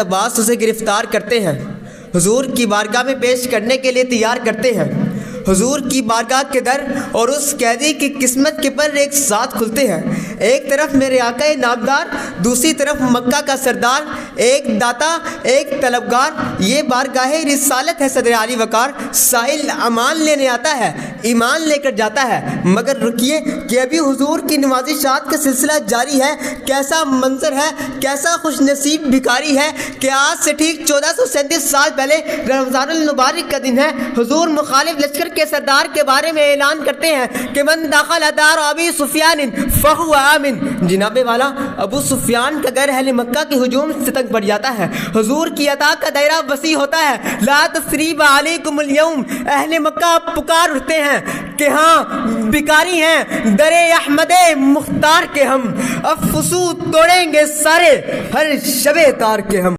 عباس اسے گرفتار کرتے ہیں، حضور کی بارگاہ میں پیش کرنے کے لیے تیار کرتے ہیں۔ حضور کی بارگاہ کے در اور اس قیدی کی قسمت کے پر ایک ساتھ کھلتے ہیں۔ ایک طرف میرے آقا نامدار، دوسری طرف مکہ کا سردار، ایک داتا ایک طلبگار، یہ بارگاہ رسالت ہے صدر علی وقار۔ سائل امان لینے آتا ہے، ایمان لے کر جاتا ہے، مگر رکیے کہ ابھی حضور کی نوازشات کا سلسلہ جاری ہے۔ کیسا منظر ہے، کیسا خوش نصیب بھکاری ہے کہ آج سے ٹھیک 1437 سال پہلے رمضان المبارک کا دن ہے۔ حضور مخالف لشکر کے سردار کے بارے میں اعلان کرتے ہیں کہ من دخل دار ابی سفیان فہو آمن۔ جناب والا ابو سفیان کا گھر اہل مکہ کے ہجوم سے تنگ پڑ جاتا ہے۔ حضور کی عطا کا دائرہ وسیع ہوتا ہے۔ لا تثریب علیکم اليوم، اہل مکہ پکار اٹھتے ہیں کہ ہاں بھکاری ہیں در احمد مختار کے ہم، اب فسو توڑیں گے سارے ہر شب تار کے ہم۔